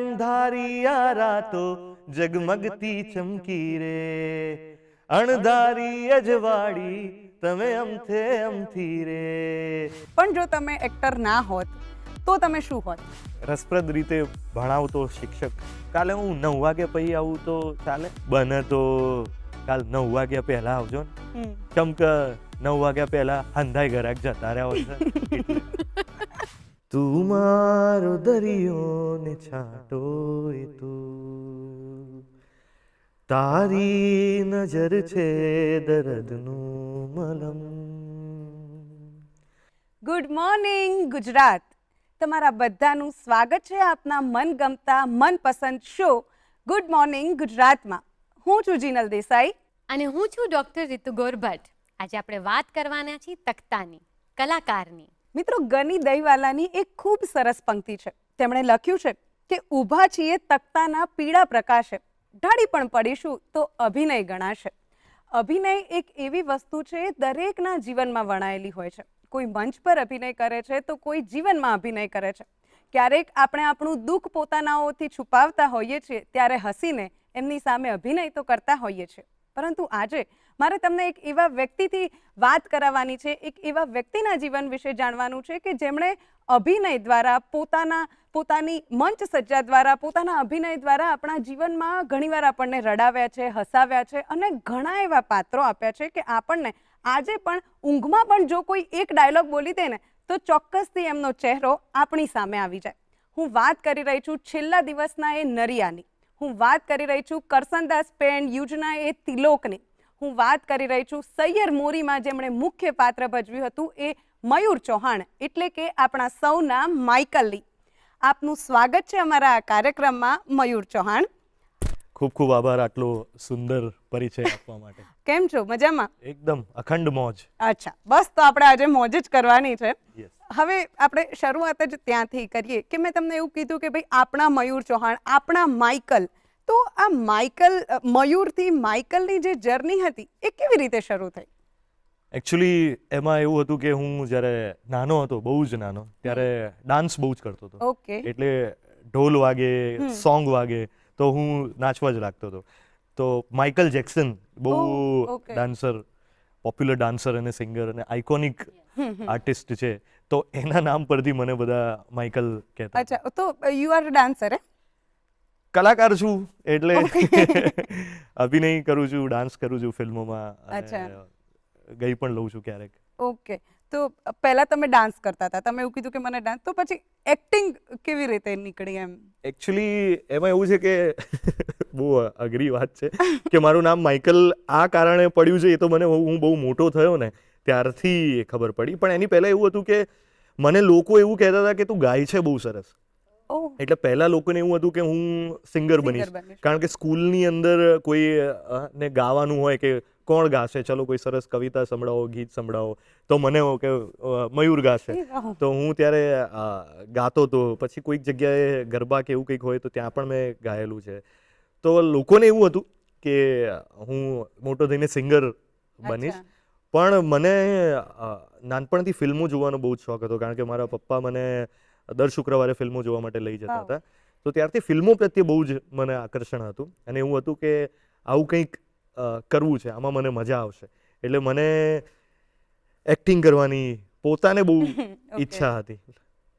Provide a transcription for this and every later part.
અંધારી આ રાતો જગમગતી ચમકી રે, અણધારી અજવાળી તમે અમથે અમથી રે. પણ જો તમે એક્ટર ના હોત તો તમે શું હોત? રસપ્રદ રીતે ભણાવતો શિક્ષક. કાલે હું 9 વાગે પછી આવું તો ચાલે? બને તો કાલ 9 વાગ્યા પહેલા આવજો ને, કેમ કે 9 વાગ્યા પહેલા હંધાઈ ઘરાક જતા રહ્યા હોય છે. તું મારો દરિયો ને છાંટો એ તું, તારી નજર છે દર્દનું મલમ. Good morning Gujarat. તમારા બધાનું સ્વાગત છે આપના મનગમતા મનપસંદ શો ગુડ મોર્નિંગ ગુજરાતમાં. હું છું જીનલ દેસાઈ અને હું છું ડોક્ટર રીતુ ગોરભટ્ટ. આજે આપણે વાત કરવાના છીએ તખ્તાની, કલાકારની. મિત્રો, ગની દહીવાલાની એક ખૂબ સરસ પંક્તિ છે. તેમણે લખ્યું છે કે ઊભા છીએ તખ્તાના પીળા પ્રકાશે, ઢળી પણ પડીશું તો અભિનય ગણાશે. અભિનય એક એવી વસ્તુ છે દરેકના જીવનમાં વણાયેલી હોય છે. કોઈ મંચ પર અભિનય કરે છે તો કોઈ જીવનમાં અભિનય કરે છે. ક્યારેક આપણે આપણું દુઃખ પોતાનાઓથી છુપાવતા હોઈએ છીએ, ત્યારે હસીને એમની સામે અભિનય તો કરતા હોઈએ છીએ. પરંતુ આજે મારે તમને એક એવા વ્યક્તિથી વાત કરાવવાની છે, એક એવા વ્યક્તિના જીવન વિશે જાણવાનું છે કે જેમણે અભિનય દ્વારા પોતાની મંચ સજ્જા દ્વારા, પોતાના અભિનય દ્વારા આપણા જીવનમાં ઘણીવાર આપણને રડાવ્યા છે, હસાવ્યા છે અને ઘણા એવા પાત્રો આપ્યા છે કે આપણને આજે પણ ઊંઘમાં પણ જો કોઈ એક ડાયલોગ બોલી દે ને તો ચોક્કસથી એમનો ચહેરો આપણી સામે આવી જાય. હું વાત કરી રહી છું છેલ્લા દિવસના એ નરિયાની. હું વાત કરી રહી છું કરસનદાસ પેન યુજના એ તિલોકની. હું વાત કરી રહી છું સૈયર મોરીમાં જેમણે મુખ્ય પાત્ર ભજવ્યું હતું એ મયુર ચૌહાણ, એટલે કે આપણા સૌના માઇકલની. આપનું સ્વાગત છે અમારા આ કાર્યક્રમમાં મયુર ચૌહાણ. ખૂબ ખૂબ આભાર આટલો સુંદર પરિચય આપવા માટે. કેમ છો? મજામાં? એકદમ અખંડ મોજ. અચ્છા, બસ તો આપણે આજે મોજ જ કરવાની છે. Yes. હવે આપણે શરૂઆત જ ત્યાંથી કરીએ કે મેં તમને એવું કીધું કે ભાઈ આપણા મયુર ચૌહાણ, આપણા માઇકલ. તો આ માઇકલ, મયુરથી માઇકલની જે જર્ની હતી એ કેવી રીતે શરૂ થઈ? એકચ્યુઅલી એમાં એવું હતું કે હું જ્યારે નાનો હતો, બહુ જ નાનો, ત્યારે ડાન્સ બહુ જ કરતો હતો. ઓકે. એટલે ઢોલ વાગે, સોંગ વાગે તો હું નાચવા જ લાગતો હતો. તો માઇકલ જેક્સન બહુ okay. ડાન્સર, પોપ્યુલર ડાન્સર અને સિંગર અને આઇકોનિક આર્ટિસ્ટ છે. તો એના નામ પરથી મને બધા માઇકલ કહેતા. અચ્છા, તો યુ આર ડાન્સર? કલાકાર છું એટલે અભિનય કરું છું, ડાન્સ કરું છું ફિલ્મોમાં, અને ગઈ પણ લઉં છું ક્યારેક. ઓકે. તો પહેલા તમે ડાન્સ કરતા હતા, તમે એવું કીધું કે મને ડાન્સ, તો પછી એક્ટિંગ કેવી રીતે નીકળી એમ? એકચ્યુઅલી એમાં એવું છે કે બહુ અઘરી વાત છે કે મારું નામ માઇકલ આ કારણે પડ્યું છે. એ તો મને હું બહુ મોટો થયો ને ત્યારથી ખબર પડી. પણ એની પહેલાં એવું હતું કે મને લોકો એવું કહેતા હતા કે તું ગાય છે બહુ સરસ. એટલે પહેલા લોકોને એવું હતું કે હું સિંગર બનીશ, કારણ કે સ્કૂલની અંદર કોઈ ને ગાવાનું હોય કે કોણ ગાશે, ચલો કોઈ સરસ કવિતા સંભળાવો, ગીત સંભળાવો, તો મને કે મયુર ગાશે. તો હું ત્યારે ગાતો હતો. પછી કોઈક જગ્યાએ ગરબા કે એવું કંઈક હોય તો ત્યાં પણ મેં ગાયેલું છે. તો લોકોને એવું હતું કે હું મોટો થઈને સિંગર બનીશ. પણ મને નાનપણથી ફિલ્મો જોવાનો બહુ જ શોખ હતો, કારણ કે મારા પપ્પા મને દર શુક્રવારે ફિલ્મો જોવા માટે લઈ જતા હતા. તો ત્યારથી ફિલ્મો પ્રત્યે બહુ જ મને આકર્ષણ હતું અને એવું હતું કે આવું કંઈક કરવું છે, આમાં મને મજા આવશે. એટલે મને એક્ટિંગ કરવાની પોતાને બહુ ઈચ્છા હતી.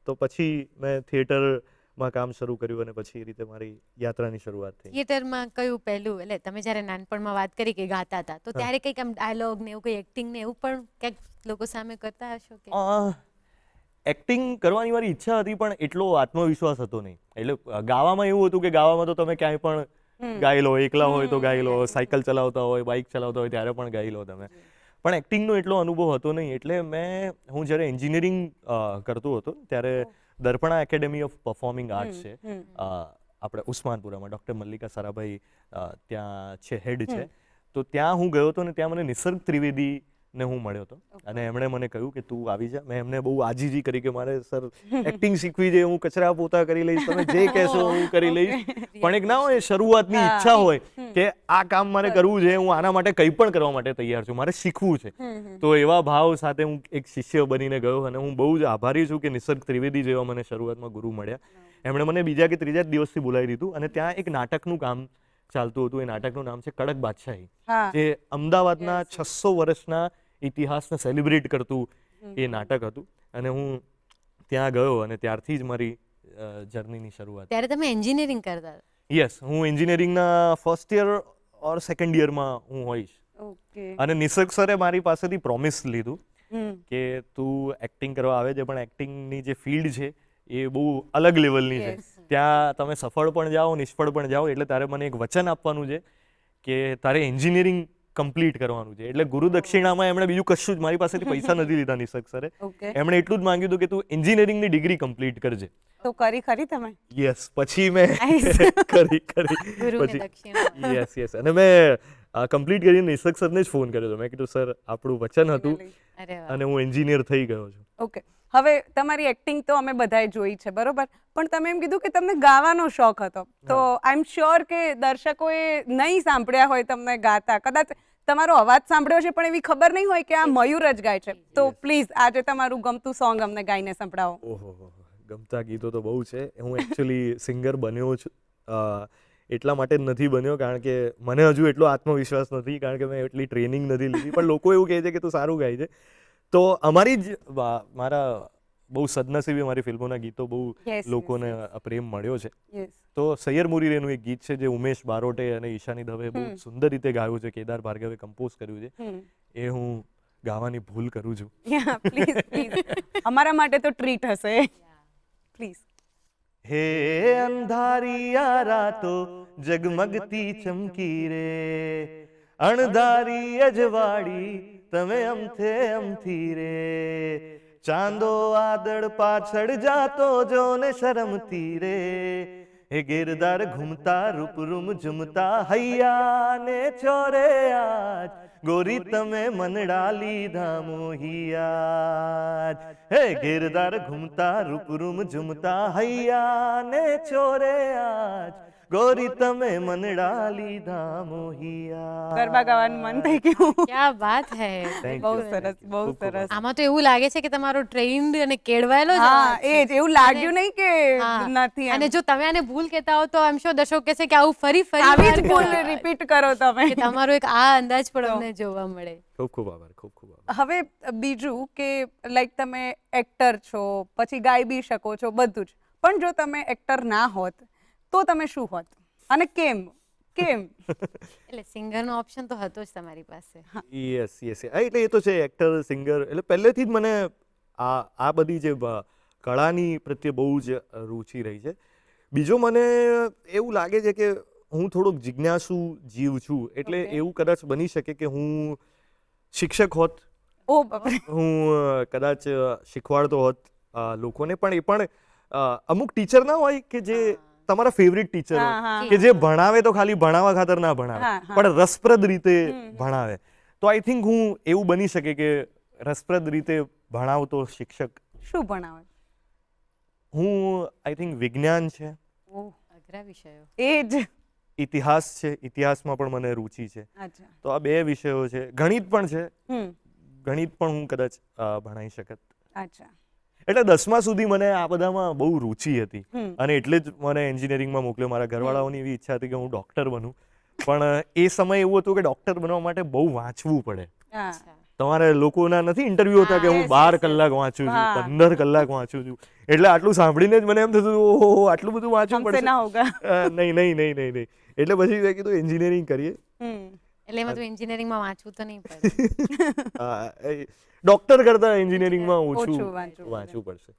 તો પછી મેં થિયેટરમાં કામ શરૂ કર્યું અને પછી એ રીતે મારી યાત્રાની શરૂઆત થઈ. થિયેટરમાં કયું પહેલું, એટલે તમે જ્યારે નાનપણમાં વાત કરી કે ગાતા હતા, તો ત્યારે કંઈક આમ ડાયલોગ ને એવું કંઈ એક્ટિંગ ને એવું પણ ક્યાંક લોકો સામે કરતા હશો કે? એક્ટિંગ કરવાની મારી ઈચ્છા હતી, પણ એટલો આત્મવિશ્વાસ હતો નહીં. એટલે ગાવામાં એવું હતું કે ગાવામાં તો તમે ક્યાંય પણ ગાઈ લો, એકલા હોય તો ગાઈ લો, સાયકલ ચલાવતા હોય, બાઇક ચલાવતા હોય ત્યારે પણ ગાઈ લો તમે. પણ એક્ટિંગનો એટલો અનુભવ હતો નહીં. એટલે હું જ્યારે એન્જિનિયરિંગ કરતો હતો ત્યારે દર્પણા એકેડેમી ઓફ પરફોર્મિંગ આર્ટ્સ છે આપણે ઉસ્માનપુરામાં, ડૉક્ટર મલ્લિકા સારાભાઈ ત્યાં છે, હેડ છે. તો ત્યાં હું ગયો હતો ને ત્યાં મને નિસર્ગ ત્રિવેદી ને હું મળ્યો હતો અને એમણે મને કહ્યું કે તું આવી જા. મેં એમને બહુ આજીજી કરી કે મારે સર એક્ટિંગ શીખવી છે, હું કચરા પોતા કરી લઈશ, તમે જે કહેશો હું કરી લઈશ. પણ એક ના હોય શરૂઆતની ઈચ્છા હોય કે આ કામ મારે કરવું છે, હું આના માટે કંઈ પણ કરવા માટે તૈયાર છું, મારે શીખવું છે. તો એવા ભાવ સાથે હું એક શિષ્ય બનીને ગયો અને હું બહુ જ આભારી છું કે નિસર્ગ ત્રિવેદી જેવા મને શરૂઆતમાં ગુરુ મળ્યા, એમણે મને બીજા કે ત્રીજા જ દિવસથી બોલાવી દીધું અને ત્યાં એક નાટકનું કામ ચાલતું હતું. એ નાટકનું નામ છે કડક બાદશાહી, હા જે અમદાવાદના 600 વર્ષના ઇતિહાસને સેલિબ્રેટ કરતું એ નાટક હતું. અને હું ત્યાં ગયો અને ત્યારથી જ મારી જર્નીની શરૂઆત. ત્યારે તમે એન્જિનિયરિંગ કરતા હતા. યસ, હું એન્જિનિયરિંગના ફર્સ્ટ યર ઓર સેકન્ડ યરમાં હું હોઈશ. ઓકે અને નિસર્ગ સરે મારી પાસેથી પ્રોમિસ લીધું હમ કે તું એક્ટિંગ કરવા આવે છે, પણ એક્ટિંગની જે ફિલ્ડ છે એ બહુ અલગ લેવલની છે. Yes. ત્યાં તમે સફળ પણ જાઓ, નિષ્ફળ પણ જાઓ, એટલે તારે મને એક વચન આપવાનું છે કે તારે એન્જિનિયરિંગ કમ્પ્લીટ કરવાનું છે. એટલે ગુરુ દક્ષિણામાં એમણે બીજું કશું જ મારી પાસેથી પૈસા નથી લીધા નિસર્ગ સરે. ઓકે એમણે એટલું જ માંગ્યું હતું કે તું એન્જિનિયરિંગની ડિગ્રી કમ્પ્લીટ કરજે. તો કરી ખરી તમે યસ, પછી મેં કરી ગુરુને પછી દક્ષિણા. યસ અને મેં કમ્પ્લીટ કરીને નિસર્ગ સરને જ ફોન કર્યો હતો. મેં કીધું સર આપણું વચન હતું અરે વાહ. અને હું એન્જિનિયર થઈ ગયો છું. ઓકે હવે તમારી એક્ટિંગ તો અમે બધાએ જોઈ છે બરોબર, પણ તમે એમ કીધું કે તમને ગાવાનો શોખ હતો, તો આઈ એમ શ્યોર કે દર્શકોએ નહીં સાંભળ્યા હોય તમને ગાતા, કદાચ તમારો અવાજ સાંભળ્યો છે પણ એવી ખબર નહીં હોય કે આ મયુર જ ગાય છે. તો પ્લીઝ આજે તમારું ગમતું સોંગ અમને ગાઈને સંભળાવો. ઓહો, ગમતા ગીતો તો બહુ છે. હું એકચ્યુઅલી સિંગર બન્યો છું એટલા માટે જ નથી બન્યો કારણ કે મને હજુ એટલો આત્મવિશ્વાસ નથી, કારણ કે મેં એટલી ટ્રેનિંગ નથી લીધી. પણ લોકો એવું કહે છે કે તું સારું ગાય છે. તો અમારી જ મારા બહુ સદનસીબે મારી ફિલ્મોના ગીતો બહુ Yes, લોકોને પ્રેમ મળ્યો છે. યસ તો સૈયર મુરીરેનું એક ગીત છે જે ઉમેશ બારોટે અને ઈશાની દવે બહુ સુંદર રીતે ગાયું છે, કેદાર ભાર્ગવે કમ્પોઝ કર્યું છે. એ હું ગાવાની ભૂલ કરું છું. પ્લીઝ પ્લીઝ અમારા માટે તો ટ્રીટ હશે પ્લીઝ. હે અંધારિયા રાતો જગમગતી ચમકી રે, અણધારી અજવાળી તમે અમથે અમથી રે, ચાંદો વાદળ પાછળ જાતો જો ને શરમતી રે, હે ગિરદાર ઘૂમતા રૂપરૂમ ઝુમતા હૈયા ને ચોરે આજ, ગોરી તમે મનડા લીધા મોહિયા. હે ગિરદાર ઘૂમતા રૂપરૂમ ઝુમતા હૈયા ને ચોરે આજ, ગોરી તમે મનડા લીધા મોહિયા. ગરબા ગાવાનું મન થઈ ગયું. ક્યાં વાત હે. Thank બહુ you. સરસ બહુ ખૂબ ખૂબ સરસ. આમાં તો એવું લાગે છે કે તમારો ટ્રેન્ડ અને કેળવાયેલો જ હા અવાજ છે. એ જ એવું લાગ્યું નહીં કે હા. નથી એમ. અને જો તમે આને ભૂલ કહેતા હો તો આમ શો દર્શક કહેશે કે આવું ફરી આવી જ વાર ભૂલ કરો. રિપીટ કરો તમે. કે તમારો એક આ અંદાજ પણ અમને જોવા મળે. ખૂબ ખૂબ આભાર, ખૂબ ખૂબ આભાર. હવે બીજું કે લાઈક તમે એક્ટર છો, પછી ગાઈ બી શકો છો બધું જ, પણ જો તમે એક્ટર ના હોત તો તમે શું હોત અને કેમ કેમ? એટલે સિંગરનો ઓપ્શન તો હતો જ તમારી પાસે. યસ યસ એટલે એ તો છે એક્ટર સિંગર, એટલે પહેલેથી જ મને આ બધી જે કળાની પ્રત્યે બહુ જ રુચિ રહી છે. બીજો મને એવું લાગે છે કે હું થોડોક જિજ્ઞાસુ જીવ છું, એટલે Okay. એવું કદાચ બની શકે કે હું શિક્ષક હોત, ઓ બાપરે. હું કદાચ શીખવાડતો હોત લોકોને. પણ એ પણ અમુક ટીચર ના હોય કે જે તમારા ફેવરિટ ટીચર હા, હોય, હા. કે જે ભણાવે તો ખાલી ભણાવવા ખાતર ના ભણાવે, હા, હા. પણ રસપ્રદ રીતે ભણાવે. તો આઈ થિંક હું એવું બની શકે કે રસપ્રદ રીતે ભણાવતો શિક્ષક. શું ભણાવે? હું આઈ થિંક વિજ્ઞાન છે, ઓહ અઘરા વિષયો. એ જ. ઇતિહાસ છે, ઇતિહાસમાં પણ મને રુચિ છે. અચ્છા. તો આ બે વિષયો છે. ગણિત પણ છે, હમ ગણિત પણ હું કદાચ ભણાવી શકત. અચ્છા. એટલે 10મા સુધી મને આ બધામાં બહુ રુચિ હતી હમ. અને એટલે જ મને એન્જિનિયરિંગમાં મોકલ્યો. મારા ઘરવાળાઓની એવી ઈચ્છા હતી કે હું ડૉક્ટર બનું, પણ એ સમય એવું હતું કે ડૉક્ટર બનવા માટે બહુ વાંચવું પડે. હા. તમારે લોકોના નથી ઇન્ટરવ્યુ હતા કે હું yes, 12 yes, yes. કલાક વાંચું છું, હા. 15 કલાક વાંચું છું. એટલે આટલું સાંભળીને જ મને એમ થતું ઓહો આટલું બધું વાંચવું હમસે પડશે. ના હોગા. નહીં નહીં નહીં નહીં નહીં. એટલે પછી મેં કીધું એન્જિનિયરિંગ કરીએ. હમ. એટલે એમાં તો એન્જિનિયરિંગમાં વાંચવું તો નહીં પડે. ડૉક્ટર કરતા એન્જિનિયરિંગમાં ઓછું ઓછું વાંચવું પડે. વાંચવું પડશે.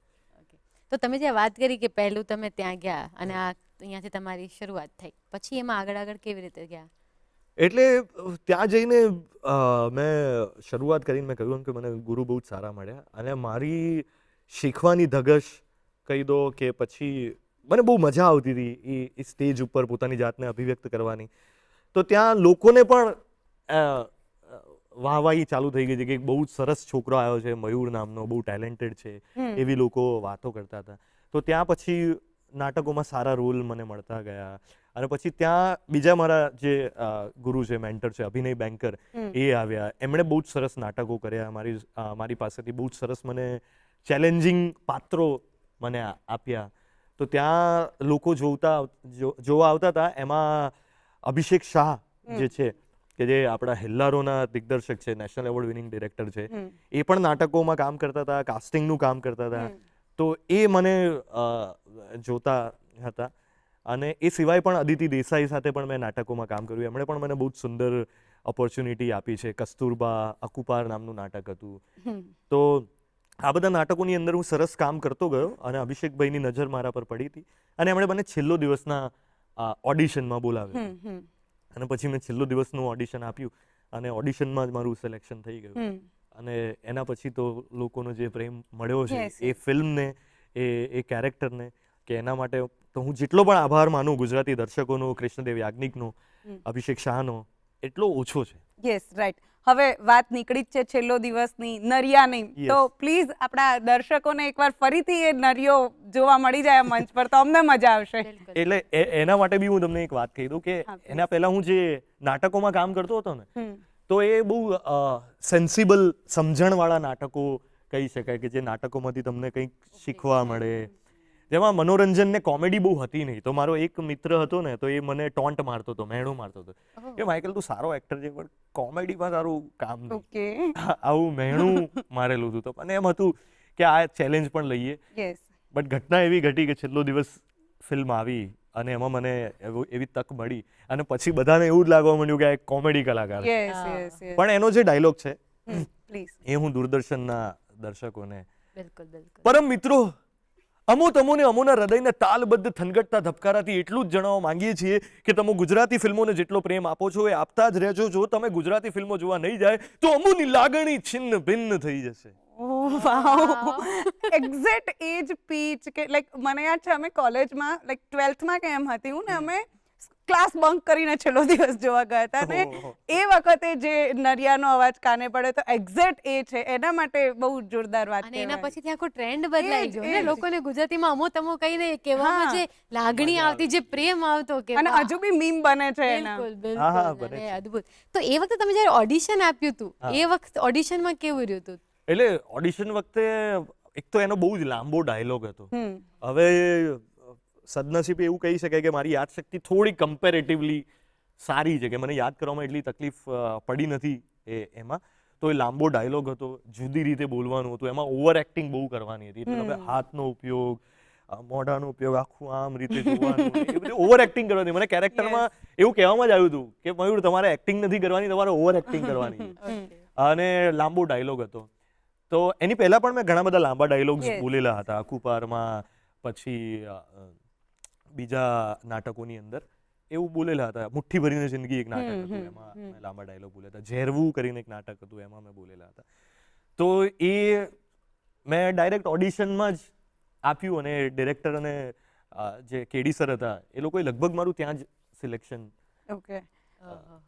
તો તમે જે વાત કરી કે પહેલું તમે ત્યાં ગયા અને આ અહીંયાથી તમારી શરૂઆત થઈ, પછી એમાં આગળ કેવી રીતે ગયા? એટલે ત્યાં જઈને મેં શરૂઆત કરીને મેં કહ્યું એમ કે મને ગુરુ બહુ જ સારા મળ્યા અને મારી શીખવાની ધગશ કહી દો કે પછી મને બહુ મજા આવતી હતી એ સ્ટેજ ઉપર પોતાની જાતને અભિવ્યક્ત કરવાની. તો ત્યાં લોકોને પણ વાહવાહી ચાલુ થઈ ગઈ છે કે એક બહુ જ સરસ છોકરો આવ્યો છે મયુર નામનો, બહુ ટેલેન્ટેડ છે, એવી લોકો વાતો કરતા હતા. તો ત્યાં પછી નાટકોમાં સારા રોલ મને મળતા ગયા અને પછી ત્યાં બીજા મારા જે ગુરુ છે, મેન્ટર છે, અભિનય બેંકર, એ આવ્યા. એમણે બહુ જ સરસ નાટકો કર્યા મારી પાસેથી, બહુ જ સરસ મને ચેલેન્જિંગ પાત્રો મને આપ્યા. તો ત્યાં લોકો જોવા આવતા હતા. એમાં અભિષેક શાહ જે છે કે જે આપણા હેલ્લારોના દિગ્દર્શક છે, નેશનલ એવોર્ડ વિનિંગ ડિરેક્ટર છે, એ પણ નાટકોમાં કામ કરતા હતા, કાસ્ટિંગનું કામ કરતા હતા. તો એ મને જોતા હતા. અને એ સિવાય પણ અદિતિ દેસાઈ સાથે પણ મેં નાટકોમાં કામ કર્યું. એમણે પણ મને બહુ જ સુંદર ઓપોર્ચ્યુનિટી આપી છે. કસ્તુરબા અકુપાર નામનું નાટક હતું. તો આ બધા નાટકોની અંદર હું સરસ કામ કરતો ગયો અને અભિષેકભાઈની નજર મારા પર પડી હતી અને એમણે મને છેલ્લો દિવસના ઓડિશનમાં બોલાવ્યો. અને પછી મેં છેલ્લો દિવસનું ઓડિશન આપ્યું અને ઓડિશનમાં જ મારું સિલેક્શન થઈ ગયું. અને એના પછી તો લોકોનો જે પ્રેમ મળ્યો છે એ ફિલ્મને, એ કેરેક્ટરને, કે એના માટે તો હું જેટલો પણ આભાર માનું ગુજરાતી દર્શકોનો, કૃષ્ણદેવ યાજ્ઞિકનો, અભિષેક શાહનો, એટલો ઓછો છે. Yes, right. હવે વાત નીકળી જ છે છેલ્લો દિવસની, નરિયાની. તો પ્લીઝ આપણા દર્શકોને એકવાર ફરીથી એ નરિયો જોવા મળી જાય મંચ પર તો અમને મજા આવશે. એટલે એના માટે બી હું તમને એક વાત કહી દઉં કે એના પહેલા હું જે નાટકોમાં કામ કરતો હતો ને, તો એ બહુ સેન્સિબલ, સમજણવાળા નાટકો કહી શકાય, કે જે નાટકોમાંથી તમને કંઈક શીખવા મળે, જેમાં મનોરંજન ને કોમેડી બહુ હતી નહીં. તો મારો એક મિત્ર હતો ને, તો એ મને ટોન્ટ મારતો હતો, મહેણું મારતો હતો કે માઇકલ તું સારો એક્ટર છે પણ કોમેડીમાં તારું કામ નહીં. આવું મહેણું મારેલું હતું. તો અને એમ હતું કે આ ચેલેન્જ પણ લઈએ. બટ ઘટના એવી ઘટી કે છેલ્લો દિવસ ફિલ્મ આવી અને એમાં મને એવી તક મળી અને પછી બધાને એવું જ લાગવા માંડ્યું કે આ એક કોમેડી કલાકાર છે. પણ એનો જે ડાયલોગ છે એ હું દૂરદર્શનના દર્શકોને, પરમ મિત્રો, તમોને અમોના હૃદયને તાલબદ્ધ થનગટતા ધબકારાથી એટલું જ જણાવવા માંગીએ છીએ કે તમે ગુજરાતી ફિલ્મોને જેટલો પ્રેમ આપો છો એ આપતા જ રહેજો. જો તમે ગુજરાતી ફિલ્મો જોવા નહીં જાય તો અમુની લાગણી છિન્ન ભિન્ન થઈ જશે. એક્ઝેક્ટ એજ પીચ કે લાઈક મને યાદ છે અમે કોલેજમાં લાઈક 12th કે એમ હતી હું ને, અમે ક્લાસ બંક કરીને છેલ્લો દિવસ જોવા ગયા હતા અને એ વખતે જે નરિયાનો અવાજ કાને પડે તો એક્ઝેક્ટ એ છે. એના માટે બહુ જોરદાર વાત છે. અને એના પછી આખો ટ્રેન્ડ બદલાઈ ગયો ને, લોકોને ગુજરાતીમાં અમો તમો કહીને કહેવામાં જે લાગણી આવતી, જે પ્રેમ આવતો, કે અને હજુ બી મીમ બને છે એના. બિલકુલ, અદ્ભુત. તો એ વખતે તમે જ્યારે ઓડિશન આપ્યું હતું, એ વખતે ઓડિશનમાં કેવું રહ્યું હતું? એટલે ઓડિશન વખતે એક તો એનો બહુ જ લાંબો ડાયલોગ હતો. હવે સદનસીબે એવું કહી શકાય કે મારી યાદશક્તિ થોડી કમ્પેરેટિવલી સારી છે, કે મને યાદ કરવામાં એટલી તકલીફ પડી નથી એમાં. તો એ લાંબો ડાયલોગ હતો, જુદી રીતે બોલવાનું હતું, એમાં ઓવર એક્ટિંગ બહુ કરવાની હતી. એટલે તમે હાથનો ઉપયોગ, મોઢાનો ઉપયોગ, આખું આમ રીતે જોવાનું, એ બધી ઓવર એક્ટિંગ કરવાની. મને કેરેક્ટરમાં એવું કહેવામાં જ આવ્યું હતું કે મયુર તમારે એક્ટિંગ નથી કરવાની, તમારે ઓવર એક્ટિંગ કરવાની. અને લાંબો ડાયલોગ હતો. તો એની પહેલા પણ મેં ઘણા બધા લાંબા ડાયલોગ્સ બોલેલા હતા. અકુપારમાં, પછી બીજા નાટકોની અંદર એવું બોલેલા હતા. મુઠ્ઠી ભરીને જિંદગી એક નાટક હતું, એમાં મેં લાંબા ડાયલોગ બોલ્યા હતા. ઝેરવું કરીને એક નાટક હતું, એમાં મેં બોલેલા હતા. તો એ મેં ડાયરેક્ટ ઓડિશનમાં જ આપ્યું અને ડિરેક્ટર અને જે કેડી સર હતા એ લોકોએ લગભગ મારું ત્યાં જ સિલેક્શન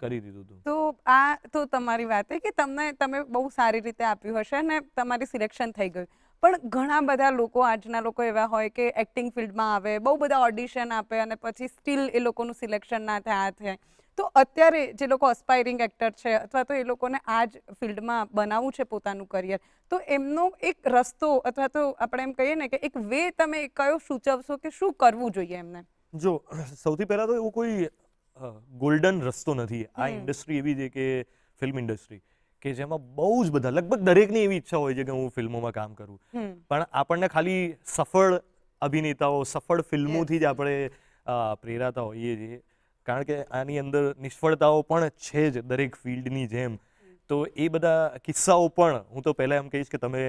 કરી દીધું હતું. તો આ તો તમારી વાત છે કે તમે બહુ સારી રીતે આપ્યું હશે ને તમારી સિલેક્શન થઈ ગયું. પણ ઘણા બધા લોકો, આજના લોકો એવા હોય કે એક્ટિંગ ફિલ્ડમાં આવે, બહુ બધા ઓડિશન આપે અને પછી સ્ટીલ એ લોકોનું સિલેક્શન ના થાય. તો અત્યારે જે લોકો અસ્પાયરિંગ એક્ટર છે અથવા તો એ લોકોને આ જ ફિલ્ડમાં બનાવવું છે પોતાનું કરિયર, તો એમનો એક રસ્તો અથવા તો આપણે એમ કહીએ ને કે એક વે તમે કયો સૂચવશો કે શું કરવું જોઈએ એમને? જો સૌથી પહેલા તો એવું કોઈ ગોલ્ડન રસ્તો નથી. આ ઇન્ડસ્ટ્રી એવી છે કે ફિલ્મ ઇન્ડસ્ટ્રી કે જેમાં બહુ જ બધા, લગભગ દરેકની એવી ઈચ્છા હોય છે કે હું ફિલ્મોમાં કામ કરું. પણ આપણને ખાલી સફળ અભિનેતાઓ, સફળ ફિલ્મોથી જ આપણે પ્રેરાતા હોઈએ છીએ. કારણ કે આની અંદર નિષ્ફળતાઓ પણ છે જ દરેક ફિલ્ડની જેમ. તો એ બધા કિસ્સાઓ પણ હું તો પહેલાં એમ કહીશ કે તમે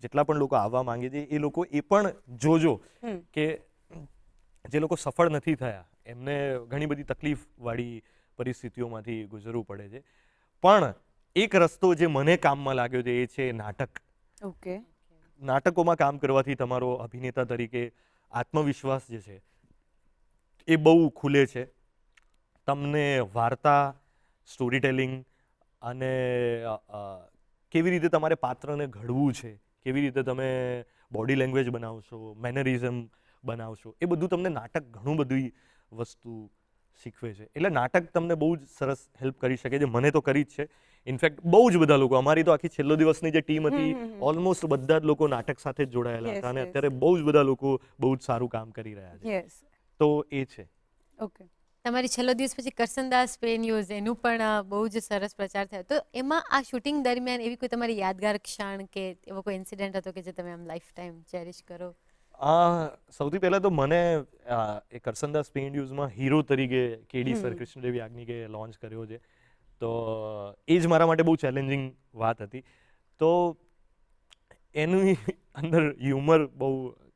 જેટલા પણ લોકો આવવા માંગે છે એ લોકો એ પણ જોજો કે જે લોકો સફળ નથી થયા એમને ઘણી બધી તકલીફવાળી પરિસ્થિતિઓમાંથી ગુજરવું પડે છે. પણ એક રસ્તો જે મને કામમાં લાગ્યો છે એ છે નાટક. નાટકોમાં કામ કરવાથી તમારો અભિનેતા તરીકે આત્મવિશ્વાસ જે છે એ બહુ ખુલે છે. તમને વાર્તા, સ્ટોરી ટેલિંગ અને કેવી રીતે તમારે પાત્રને ઘડવું છે, કેવી રીતે તમે બોડી લેંગ્વેજ બનાવશો, મેનરિઝમ બનાવશો, એ બધું તમને નાટક ઘણું બધી વસ્તુ શીખવે છે. એટલે નાટક તમને બહુ જ સરસ હેલ્પ કરી શકે છે. મને તો કરી જ છે. ઇનફેક્ટ બહુ જ બધા લોકો, અમારી તો આખી છેલ્લો દિવસની જે ટીમ હતી ઓલમોસ્ટ બધા જ લોકો નાટક સાથે જ જોડાયેલા Yes, હતા અને yes. અત્યારે બહુ જ બધા લોકો બહુ જ સારું કામ કરી રહ્યા છે. યસ તો એ છે. ઓકે તમારી છેલ્લો દિવસ પછી કરસનદાસ પે ન્યૂઝ એનું પણ બહુ જ સરસ પ્રચાર થયો. તો એમાં આ શૂટિંગ દરમિયાન એવી કોઈ તમારી યાદગાર ક્ષણ કે એવો કોઈ ઇન્સિડન્ટ હતો કે જે તમે આમ લાઈફ ટાઈમ ચેરિશ કરો? સૌથી પહેલા તો મને એ કરસનદાસ પેઇન્ટ યુઝમાં હીરો તરીકે કેડી સર કૃષ્ણદેવ યાજ્ઞિકે લોન્ચ કર્યો છે. તો એ જ મારા માટે બહુ ચેલેન્જિંગ વાત હતી. તો એની અંદર હ્યુમર બહુ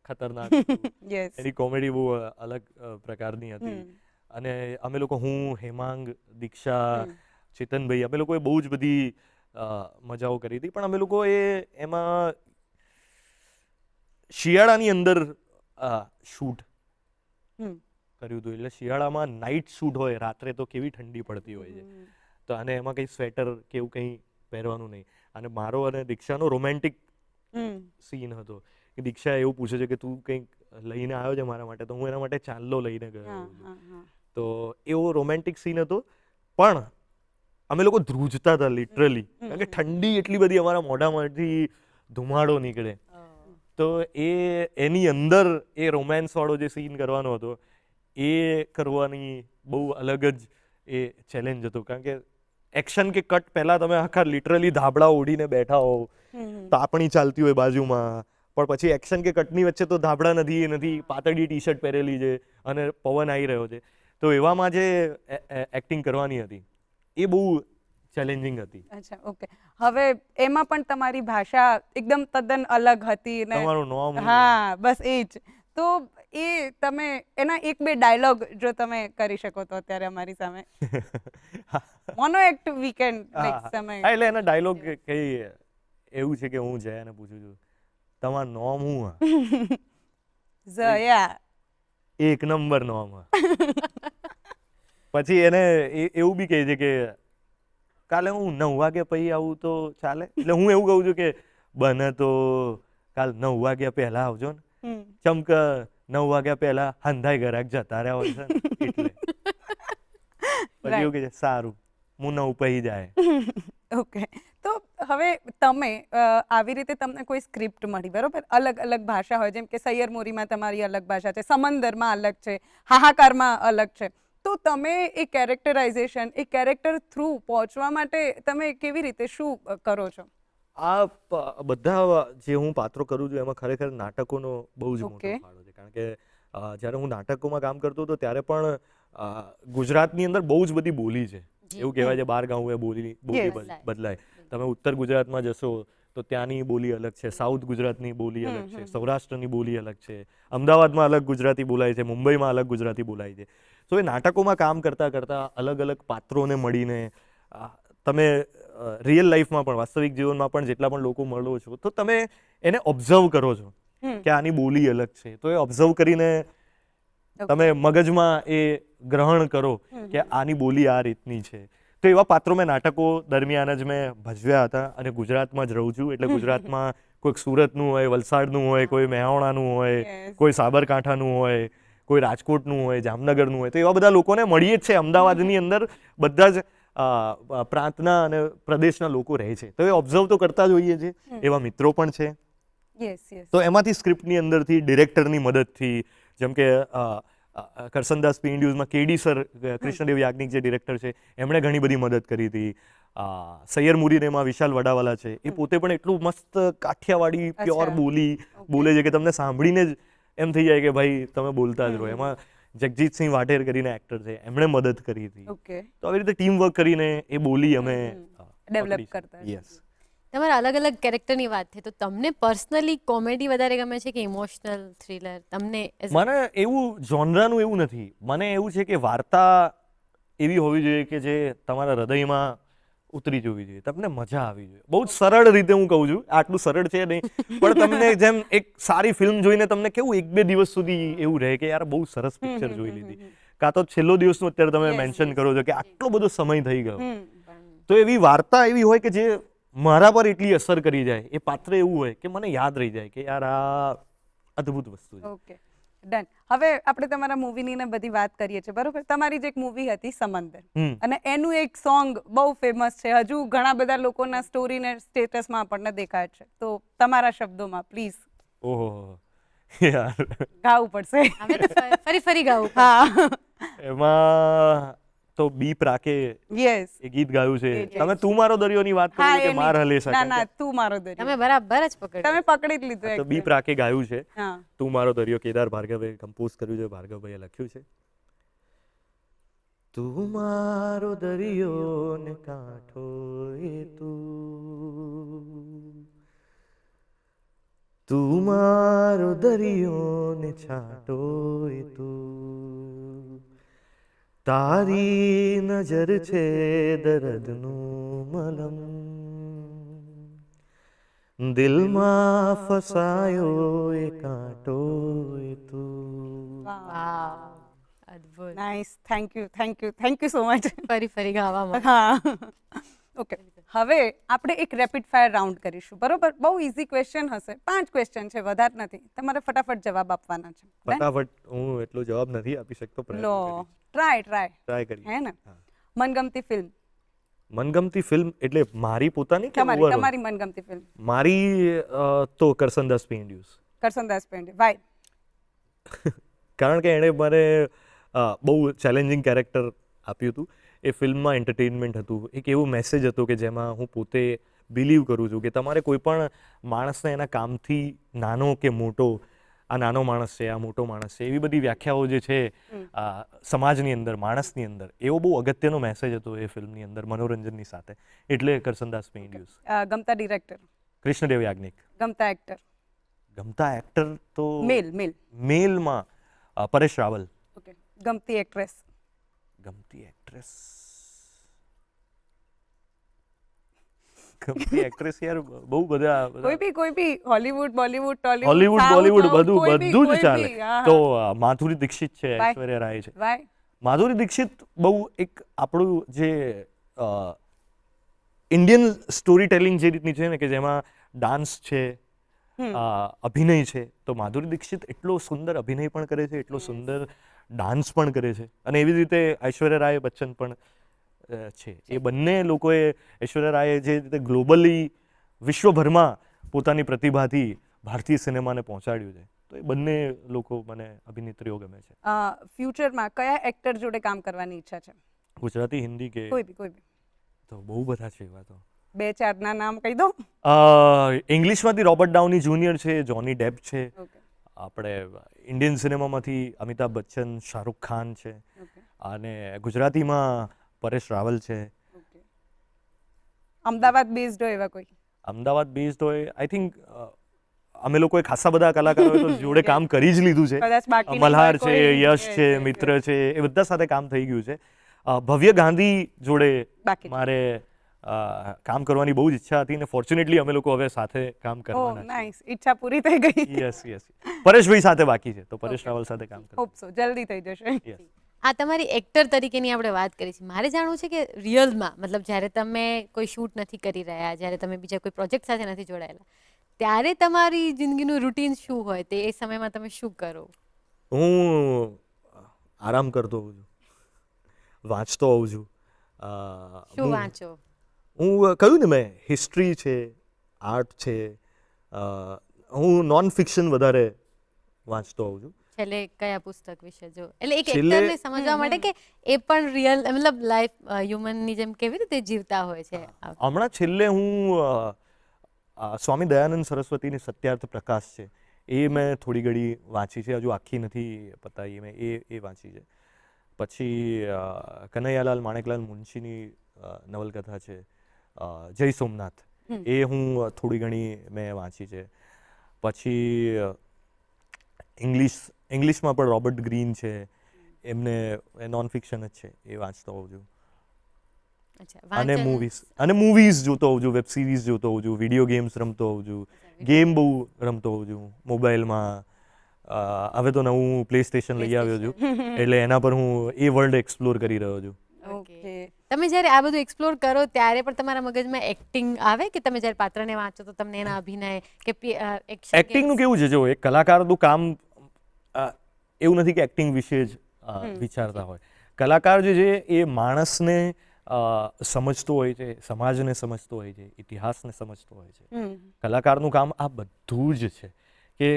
ખતરનાક હતું. યસ એની કોમેડી બહુ અલગ પ્રકારની હતી. અને અમે લોકો, હું, હેમાંગ, દીક્ષા, ચેતનભાઈ, અમે લોકોએ બહુ જ બધી મજાઓ કરી હતી. પણ અમે લોકોએ એમાં શિયાળાની અંદર શૂટ કર્યું હતું. એટલે શિયાળામાં નાઇટ શૂટ હોય, રાત્રે તો કેવી ઠંડી પડતી હોય છે. તો અને એમાં કંઈ સ્વેટર કે એવું કંઈ પહેરવાનું નહીં. અને મારો અને દીક્ષાનો રોમેન્ટિક સીન હતો કે દીક્ષા એવું પૂછે છે કે તું કંઈક લઈને આવ્યો છે મારા માટે, તો હું એના માટે ચાંદલો લઈને ગયો. તો એવો રોમેન્ટિક સીન હતો. પણ અમે લોકો ધ્રુજતા હતા લિટરલી, કારણ કે ઠંડી એટલી બધી, અમારા મોઢામાંથી ધુમાડો નીકળે. તો એની અંદર એ રોમેન્સ વાળો જે સીન કરવાનો હતો એ કરવાની બહુ અલગ જ એ ચેલેન્જ હતો. કારણ કે એક્શન કે કટ પહેલા તમે આખા લિટરલી ધાબળા ઓઢીને બેઠા હો, તાપણી ચાલતી હોય બાજુમાં, પણ પછી એક્શન કે કટની વચ્ચે તો ધાબળા નથી, એ નથી, પાતળી ટી શર્ટ પહેરેલી છે અને પવન આવી રહ્યો છે. તો એવામાં જે એક્ટિંગ કરવાની હતી એ બહુ ચેલેન્જિંગ હતી. અચ્છા ઓકે. હવે એમાં પણ તમારી ભાષા એકદમ તદ્દન અલગ હતી ને તમારું નામ, હા બસ એ જ. તો એ તમે એના એક બે ડાયલોગ જો તમે કરી શકો તો અત્યારે અમારી સામે. મોનો એક્ટ વીકેન્ડ સમય. એટલે એના ડાયલોગ કઈ એવું છે કે હું જયાને પૂછું છું, તમારું નામ હું? ઝયા. એક નંબર નામ. પછી એને એવું બી કહે છે કે કાલે હું 9 વાગ્યા પછી આવું તો ચાલે? એટલે હું એવું કહું છું કે બને તો કાલ 9 વાગ્યા પહેલા આવજો ને, ચમક 9 વાગ્યા પહેલા હંધાઈ ઘરાક જતા રહ્યા હોય છે ને એટલે. પછી એવું કહે છે સારું, હું 9 પછી જાય. ઓકે. તો હવે તમે આવી રીતે તમને કોઈ સ્ક્રિપ્ટ મળી, બરોબર, અલગ અલગ ભાષા હોય, જેમ કે સૈયર મોરીમાં તમારી અલગ ભાષા છે, સમંદરમાં અલગ છે, હાહાકારમાં અલગ છે. તો તમે એ કેરેક્ટરાઇઝેશન, એ કેરેક્ટર થ્રુ પહોંચવા માટે તમે કેવી રીતે શું કરો છો? આ બધા જે હું પાત્રો કરું છું એમાં ખરેખર નાટકોનો બહુ જ મોટો Okay. ફાળો છે. કારણ કે જ્યારે હું નાટકોમાં કામ કરતો હતો ત્યારે પણ ગુજરાતની અંદર બહુ જ બધી બોલી છે. એવું કહેવાય છે 12 ગાઉએ બોલી Yes. બદલાય. તમે ઉત્તર ગુજરાતમાં જશો તો ત્યાંની બોલી અલગ છે, સાઉથ ગુજરાતની બોલી અલગ છે, સૌરાષ્ટ્રની બોલી અલગ છે, અમદાવાદમાં અલગ ગુજરાતી બોલાય છે, મુંબઈમાં અલગ ગુજરાતી બોલાય છે. તો એ નાટકોમાં કામ કરતાં કરતાં અલગ અલગ પાત્રોને મળીને તમે રિયલ લાઈફમાં પણ, વાસ્તવિક જીવનમાં પણ જેટલા પણ લોકો મળો છો તો તમે એને ઓબ્ઝર્વ કરો છો કે આની બોલી અલગ છે. તો એ ઓબ્ઝર્વ કરીને તમે મગજમાં એ ગ્રહણ કરો કે આની બોલી આ રીતની છે. તો એવા પાત્રો મેં નાટકો દરમિયાન જ મેં ભજવ્યા હતા. અને ગુજરાતમાં જ રહું છું એટલે ગુજરાતમાં કોઈક સુરતનું હોય, વલસાડનું હોય, કોઈ મહેસાણાનું હોય, Yes. કોઈ સાબરકાંઠાનું હોય, કોઈ રાજકોટનું હોય, જામનગરનું હોય. તો એવા બધા લોકોને મળીએ જ છે. અમદાવાદની અંદર બધા જ પ્રાંતના અને પ્રદેશના લોકો રહે છે. તો એ ઓબ્ઝર્વ તો કરતા જ હોઈએ છીએ. એવા મિત્રો પણ છે. Yes yes. તો એમાંથી સ્ક્રિપ્ટની અંદરથી ડિરેક્ટરની મદદથી, જેમ કે કરસનદાસ પે ઇન્ડ્યુઝમાં કેડી સર, કૃષ્ણદેવ યાજ્ઞિક જે ડિરેક્ટર છે, એમણે ઘણી બધી મદદ કરી હતી. સૈયર મુરીનેમાં વિશાલ વડાવાલા છે, એ પોતે પણ એટલું મસ્ત કાઠિયાવાડી પ્યોર બોલી બોલે છે કે તમને સાંભળીને જ એમ થઈ જાય કે ભાઈ તમે બોલતા જ રહો. એમાં જગજીતસિંહ વાઢેર કરીને એક્ટર છે, એમણે મદદ કરી હતી. ઓકે. તો આવી રીતે ટીમ વર્ક કરીને એ બોલી અમે ડેવલપ કરતા છો. યસ. તમારા અલગ અલગ કેરેક્ટરની વાત થઈ, તો તમને પર્સનલી કોમેડી વધારે ગમે છે કે ઇમોશનલ થ્રિલર? તમને મને એવું જોનરાનું એવું નથી. મને એવું છે કે વાર્તા એવી હોવી જોઈએ કે જે તમારા હૃદયમાં ઉતરી જવી જોઈએ, તમને મજા આવી જોઈએ. બહુ જ સરળ રીતે હું કહું છું, આટલું સરળ છે નહીં, પણ તમને જેમ એક સારી ફિલ્મ જોઈને તમને કેવું 1-2 દિવસ સુધી એવું રહે કે યાર બહુ સરસ પિક્ચર જોઈ લીધી, કાં તો છેલ્લો દિવસનું અત્યારે તમે મેન્શન કરો છો કે આટલો બધો સમય થઈ ગયો. તો એવી વાર્તા એવી હોય કે જે મારા પર એટલી અસર કરી જાય, એ પાત્ર એવું હોય કે મને યાદ રહી જાય કે યાર આ અદ્ભુત વસ્તુ છે. ઓકે. ડન. હવે આપણે તમારા મૂવીની ને બધી વાત કરીએ છીએ, બરોબર? તમારી જે એક મૂવી હતી સમંદર, અને એનું એક સોંગ બહુ ફેમસ છે, હજુ ઘણા બધા લોકોના સ્ટોરી ને સ્ટેટસમાં આપણને દેખાય છે, તો તમારા શબ્દોમાં પ્લીઝ ઓહો યાર, ગાવું પડશે. હવે તો ફરી ફરી ગાવું હા, એમાં તો બીપ રાકે યસ. એ ગીત ગાયું છે. Yes. તમે તું મારો દરિયોની વાત કરો હા, કે એની. માર હલે ના ના, તું મારો દરિયો. તમે બરાબર જ પકડ્યું. તમે પકડી જ લીધું. તો બીપ રાકે ગાયું છે. હા. તું મારો દરિયો કેદાર ભાર્ગવે કમ્પોઝ કર્યું છે, ભાર્ગવભાઈએ લખ્યું છે. તું મારો દરિયો ને કાંઠો એ તું મારો દરિયો ને છાંટો એ તારી નજર છે દર્દનું મલમ, દિલમાં ફસાયો એ કાંટો એ વાવ, અદ્ભુત. Nice, thank you so much. ફરી ફરી ગાવામાં. હા, ઓકે. હવે આપણે એક રેપિડ ફાયર રાઉન્ડ કરીશું, બરોબર? બહુ ઇઝી ક્વેશ્ચન હશે, 5 ક્વેશ્ચન છે, વધારે નથી. તમારે ફટાફટ જવાબ આપવાના છે. ફટાફટ હું એટલો જવાબ નથી આપી શકતો, લો, ટ્રાય કરી. હે ને? મનગમતી ફિલ્મ? મનગમતી ફિલ્મ એટલે મારી પોતાની કે તમારી overall? તમારી મનગમતી ફિલ્મ? મારી તો કરસનદાસ પે ઇન્ડ્યુસ. કરસનદાસ પેંડે. વાય? કારણ કે એણે મને બહુ ચેલેન્જિંગ કેરેક્ટર આપ્યું હતું. એ ફિલ્મમાં એન્ટરટેનમેન્ટ હતું, એક એવું મેસેજ હતું કે જેમાં હું પોતે બિલીવ કરું છું કે તમારે કોઈ પણ માણસને એના કામથી નાનો કે મોટો, આ નાનો માણસ છે, આ મોટો માણસ છે, એવી બધી વ્યાખ્યાઓ જે છે સમાજની અંદર, માણસની અંદર, એવો બહુ અગત્યનો મેસેજ હતો એ ફિલ્મની અંદર, મનોરંજનની સાથે. એટલે કરસનદાસ પે ઇન્ડ્યુસ. ગમતા ડિરેક્ટર? કૃષ્ણદેવ યાજ્ઞિક. ગમતા એક્ટર? ગમતા એક્ટર તો મેલમાં પરેશ રાવલ. ઓકે. ગમતી એક્ટ્રેસ? ગમતી એક્ટ્રેસ યાર બહુ બધા. કોઈ બી હોલીવુડ, બોલીવુડ, ટોલીવુડ, હોલીવુડ, બોલીવુડ બધું જ ચાલે. તો માધુરી દીક્ષિત છે, Why? ઐશ્વર્યા રાય છે. વાય? માધુરી દીક્ષિત બહુ એક આપણું જે ઇન્ડિયન સ્ટોરી ટેલિંગ જે રીતની છે ને, કે જેમાં ડાન્સ છે, અભિનય છે, તો માધુરી દીક્ષિત એટલો સુંદર અભિનય પણ કરે છે, એટલો સુંદર ડાન્સ પણ કરે છે, અને એવી રીતે ઐશ્વર્યા રાય બચ્ચન પણ છે. એ બંને લોકોએ, ઐશ્વર્યા રાયે જે રીતે ગ્લોબલી વિશ્વભરમાં પોતાની પ્રતિભાથી ભારતીય સિનેમાને પહોંચાડ્યું છે, તો એ બંને લોકો મને અભિનેત્રીઓ ગમે છે. ફ્યુચરમાં કયા એક્ટર જોડે કામ કરવાની ઈચ્છા છે? ગુજરાતી, હિન્દી કે? કોઈ બી. તો બહુ બધા છે એવા તો. 2-4 ના નામ કહી દો. ઇંગ્લિશમાંથી રોબર્ટ ડાઉની જુનિયર છે, જોની ડેપ છે. ઓકે. આપણે ઇન્ડિયન સિનેમામાંથી અમિતાભ બચ્ચન, શાહરૂખ ખાન છે, અને ગુજરાતીમાં પરેશ રાવલ છે. અમદાવાદ બેઝડ હોય એવા કોઈ? અમદાવાદ બેઝડ હોય, આઈ થિંક અમે લોકોએ ખાસા બધા કલાકારોએ તો જોડે કામ કરી જ લીધું છે. કદાચ બાકી મલ્હાર છે, યશ છે, મિત્ર છે, એ બધા સાથે કામ થઈ ગયું છે. ભવ્ય ગાંધી જોડે બાકી મારે કામ કરવાની બહુ જ ઈચ્છા હતી, ને ફોર્ચ્યુનેટલી અમે લોકો હવે સાથે કામ ઓ કરવાના નાઇસ, ઈચ્છા પૂરી થઈ ગઈ. યસ. પરેશભાઈ સાથે બાકી છે, તો પરેશ રાવલ સાથે કામ કરવાનું. હોપ સો જલ્દી થઈ જશે. Yes. આ તમારી એક્ટર તરીકેની આપણે વાત કરી છે. મારે જાણવું છે કે રિયલમાં, મતલબ જ્યારે તમે કોઈ શૂટ નથી કરી રહ્યા, જ્યારે તમે બીજા કોઈ પ્રોજેક્ટ સાથે નથી જોડાયેલા, ત્યારે તમારી જિંદગીનું રૂટીન શું હોય? તે એ સમયમાં તમે શું કરો? હું આરામ કરતો હોઉં છું, વાંચતો હોઉં છું. શું વાંચો? હું કહ્યું ને, મેં હિસ્ટ્રી છે, આર્ટ છે, હું નોન ફિક્શન વધારે વાંચતો હોઉં છું. છેલ્લે કયા પુસ્તક વિશે જો, એટલે એક એક્ટરને સમજવા માટે કે એ પણ રિયલ, મતલબ લાઈફ હ્યુમનની જેમ કેવી રીતે જીવતા હોય છે? હમણાં છેલ્લે હું સ્વામી દયાનંદ સરસ્વતીની સત્યાર્થ પ્રકાશ છે, એ મેં થોડી ઘડી વાંચી છે, હજુ આખી નથી પતાવી મેં, એ વાંચી છે. પછી કનૈયાલાલ માણેકલાલ મુનશીની નવલકથા છે જય સોમનાથ, એ હું થોડી ઘણી મેં વાંચી છે. પછી ઇંગ્લિશમાં પણ રોબર્ટ ગ્રીન છે, એમને નોન ફિક્શન જ છે, એ વાંચતો હોઉં છું. અને મૂવીઝ જોતો હોઉં છું, વેબ સિરીઝ જોતો હોઉં છું, વિડીયો ગેમ્સ રમતો હોઉં છું, ગેમ બહુ રમતો હોઉં છું મોબાઈલમાં. હવે તો નવું પ્લે સ્ટેશન લઈ આવ્યો છું, એટલે એના પર હું એ વર્લ્ડ એક્સપ્લોર કરી રહ્યો છું. ઓકે. તમે જ્યારે આ બધું એક્સપ્લોર કરો ત્યારે પણ તમારા મગજમાં એક્ટિંગ આવે કે તમે જ્યારે પાત્રને વાંચો તો તમને એના અભિનય કે એક્ટિંગનું કેવું છે, જો એક કલાકારનું કામ એવું નથી કે એક્ટિંગ વિશે જ વિચારતા હોય. કલાકાર જે છે એ માણસને સમજતો હોય છે, સમાજને સમજતો હોય છે, ઇતિહાસને સમજતો હોય છે. કલાકારનું કામ આ બધું જ છે કે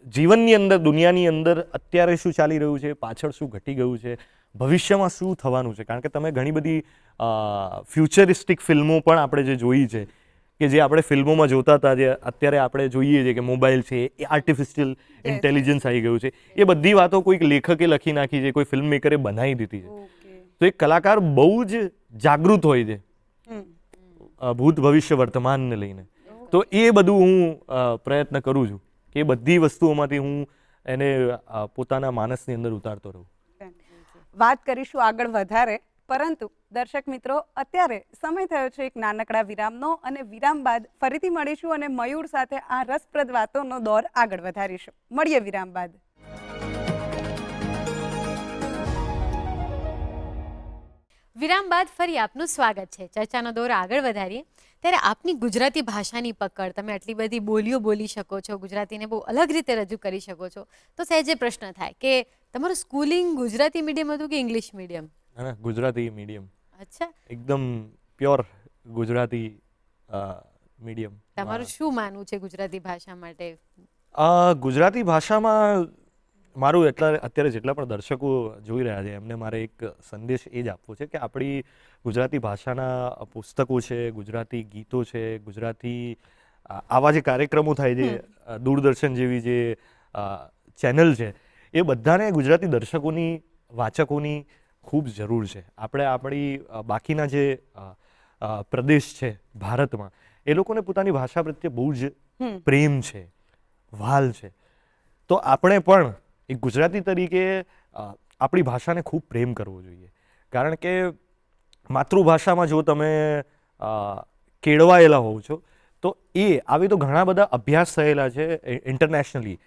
જીવનની અંદર, દુનિયાની અંદર અત્યારે શું ચાલી રહ્યું છે, પાછળ શું ઘટી ગયું છે, ભવિષ્યમાં શું થવાનું છે. કારણ કે તમે ઘણી બધી ફ્યુચરિસ્ટિક ફિલ્મો પણ આપણે જે જોઈ છે, કે જે આપણે ફિલ્મોમાં જોતા હતા, જે અત્યારે આપણે જોઈએ છીએ કે મોબાઈલ છે, એ આર્ટિફિશિયલ ઇન્ટેલિજન્સ આવી ગયું છે, એ બધી વાતો કોઈક લેખકે લખી નાખી છે, કોઈ ફિલ્મ મેકરે બનાવી દીધી છે. તો એક કલાકાર બહુ જ જાગૃત હોય છે ભૂત, ભવિષ્ય, વર્તમાનને લઈને. તો એ બધું હું પ્રયત્ન કરું છું કે એ બધી વસ્તુઓમાંથી હું એને પોતાના માનસની અંદર ઉતારતો રહું. વાત કરીશું આગળ વધારે, પરંતુ દર્શક મિત્રો, અત્યારે સમય થયો છે એક નાનકડા વિરામનો, અને વિરામ બાદ ફરીથી મળીશું અને મયુર સાથે આ રસપ્રદ વાતોનો દોર આગળ વધારીશું. મળીએ વિરામ બાદ. વિરામ બાદ ફરી આપનું સ્વાગત છે. ચર્ચાનો દોર આગળ વધારીએ ત્યારે આપની ગુજરાતી ભાષાની પકડ, તમે આટલી બધી બોલીઓ બોલી શકો છો, ગુજરાતીને બહુ અલગ રીતે રજૂ કરી શકો છો, તો સહેજે પ્રશ્ન થાય કે તમારું સ્કૂલિંગ ગુજરાતી મીડિયમ હતું કે ઇંગ્લિશ મીડિયમ? ગુજરાતી મીડિયમ. અચ્છા, એકદમ પ્યોર ગુજરાતી મીડિયમ. તમારું શું માનવું છે ગુજરાતી ભાષા માટે? ગુજરાતી ભાષામાં મારું અત્યારે જેટલા પણ દર્શકો જોઈ રહ્યા છે એમને મારે એક સંદેશ એ જ આપવો છે કે આપણી ગુજરાતી ભાષાના પુસ્તકો છે, ગુજરાતી ગીતો છે, ગુજરાતી આવા જે કાર્યક્રમો થાય છે, દૂરદર્શન જેવી જે ચેનલ છે, એ બધાને ગુજરાતી દર્શકોની, વાચકોની ખૂબ જરૂર છે. આપણે આપણી બાકીના જે પ્રદેશ છે ભારતમાં, એ લોકોને પોતાની ભાષા પ્રત્યે બહુ જ પ્રેમ છે, વ્હાલ છે. તો આપણે પણ એક ગુજરાતી તરીકે આપણી ભાષાને ખૂબ પ્રેમ કરવો જોઈએ. કારણ કે માતૃભાષામાં જો તમે કેળવાયેલા હોવ છો તો આવી તો ઘણા બધા અભ્યાસ થયેલા છે ઇન્ટરનેશનલી,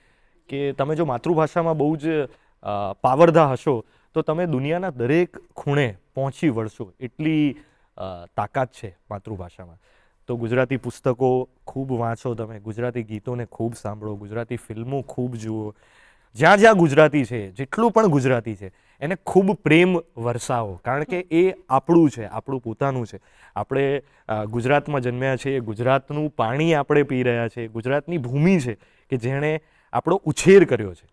કે તમે જો માતૃભાષામાં બહુ જ પાવરધા હશો તો તમે દુનિયાના દરેક ખૂણે પહોંચી વળશો, એટલી તાકાત છે માતૃભાષામાં. તો ગુજરાતી પુસ્તકો ખૂબ વાંચો, તમે ગુજરાતી ગીતોને ખૂબ સાંભળો, ગુજરાતી ફિલ્મો ખૂબ જુઓ. જ્યાં જ્યાં ગુજરાતી છે, જેટલું પણ ગુજરાતી છે, એને ખૂબ પ્રેમ વરસાવો. કારણ કે એ આપણું છે, આપણું પોતાનું છે. આપણે ગુજરાતમાં જન્મ્યા છીએ, ગુજરાતનું પાણી આપણે પી રહ્યા છીએ, ગુજરાતની ભૂમિ છે કે જેણે આપણો ઉછેર કર્યો છે.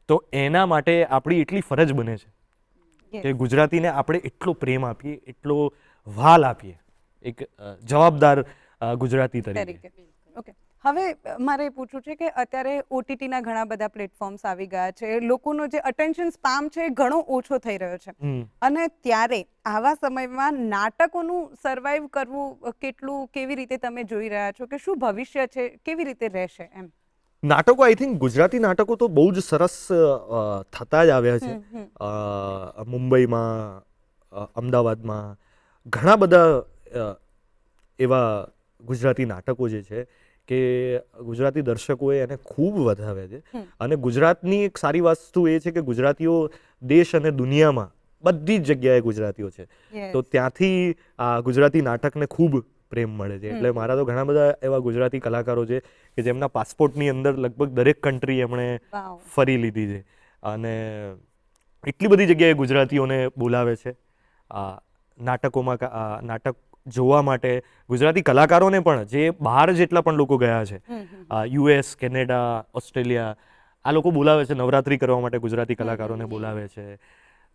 તો એના માટે આપણી એટલી ફરજ બને છે કે ગુજરાતીને આપણે એટલો પ્રેમ આપીએ, એટલો વ્હાલ આપીએ, એક જવાબદાર ગુજરાતી તરીકે. ઓકે, હવે મારે પૂછવું છે કે અત્યારે ઓટીટીના ઘણા બધા પ્લેટફોર્મ્સ આવી ગયા છે, લોકોનો જે અટેન્શન સ્પામ છે એ ઘણો ઓછો થઈ રહ્યો છે, અને ત્યારે આવા સમયમાં નાટકોનું સર્વાઈવ કરવું કેવી રીતે તમે જોઈ રહ્યા છો, કે શું ભવિષ્ય છે, કેવી રીતે રહેશે એમ? નાટકો, આઈ થિંક ગુજરાતી નાટકો તો બહુ જ સરસ થતા જ આવ્યા છે. મુંબઈમાં, અમદાવાદમાં ઘણા બધા એવા ગુજરાતી નાટકો જે છે કે ગુજરાતી દર્શકોએ એને ખૂબ વધાવે છે. અને ગુજરાતની એક સારી વસ્તુ એ છે કે ગુજરાતીઓ દેશ અને દુનિયામાં બધી જ જગ્યાએ ગુજરાતીઓ છે, તો ત્યાંથી આ ગુજરાતી નાટકને ખૂબ પ્રેમ મળે છે. એટલે મારા તો ઘણા બધા એવા ગુજરાતી કલાકારો છે કે જેમના પાસપોર્ટની અંદર લગભગ દરેક કન્ટ્રી એમણે ફરી લીધી છે, અને એટલી બધી જગ્યાએ ગુજરાતીઓને બોલાવે છે નાટકોમાં, નાટક જોવા માટે. ગુજરાતી કલાકારોને પણ, જે બહાર જેટલા પણ લોકો ગયા છે, યુએસ, કેનેડા, ઓસ્ટ્રેલિયા, આ લોકો બોલાવે છે નવરાત્રિ કરવા માટે, ગુજરાતી કલાકારોને બોલાવે છે.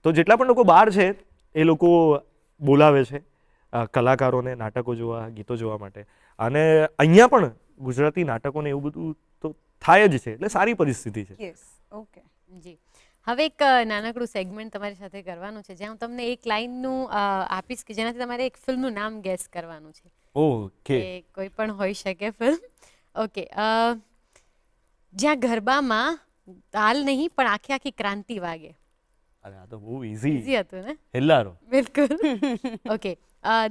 તો જેટલા પણ લોકો બહાર છે એ લોકો બોલાવે છે કલાકારોને નાટકો જોવા, ગીતો જોવા માટે. અને અહીંયા પણ ગુજરાતી નાટકોને એવું બધું તો થાય જ છે, એટલે સારી પરિસ્થિતિ છે. ઓકે જી, હવે એક નાનકડું સેગમેન્ટ તમારી સાથે કરવાનું છે, જ્યાં હું તમને એક લાઇનનું આપીશ કે જેનાથી તમારે એક ફિલ્મનું નામ ગેસ કરવાનું છે. ઓકે, કોઈ પણ હોઈ શકે ફિલ્મ. ઓકે, જ્યાં ગરબામાં તાલ નહીં પણ આખી ક્રાંતિ વાગે. અરે આ તો બહુ ઈઝી હતું ને? હેલ્લારો. બિલકુલ. ઓકે,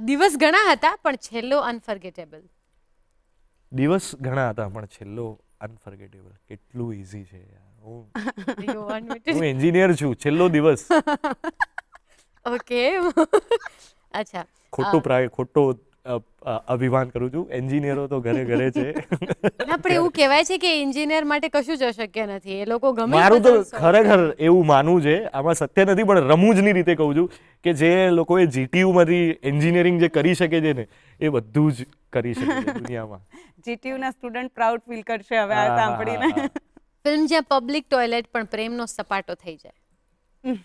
દિવસ ઘણા હતા પણ છેલ્લો અનફર્ગેટેબલ. દિવસ ઘણા હતા પણ છેલ્લો અનફર્ગેટેબલ. કેટલું ઈઝી છે યાર. હું એન્જિનિયર છું, છેલ્લો દિવસ. ઓકે. અચ્છા, ખોટો અભિમાન કરું છું. એન્જિનિયરો તો ઘરે ઘરે છે. ના પણ એવું કહેવાય છે કે એન્જિનિયર માટે કશું જ અશક્ય નથી, એ લોકો ગમે મારું તો બધા solve ખરેખર એવું માનવું છે, આમાં સત્ય નથી પણ રમૂજની રીતે કહું છું કે જે લોકોએ GTU માંથી એન્જિનિયરિંગ જે કરી શકે છે ને એ બધું જ કરી શકે છે દુનિયામાં. GTU ના સ્ટુડન્ટ પ્રાઉડ ફીલ કરશે હવે આ સાંભળીને. ફિલ્મ જ્યાં પબ્લિક ટોયલેટ પણ પ્રેમનો સપાટો થઈ જાય.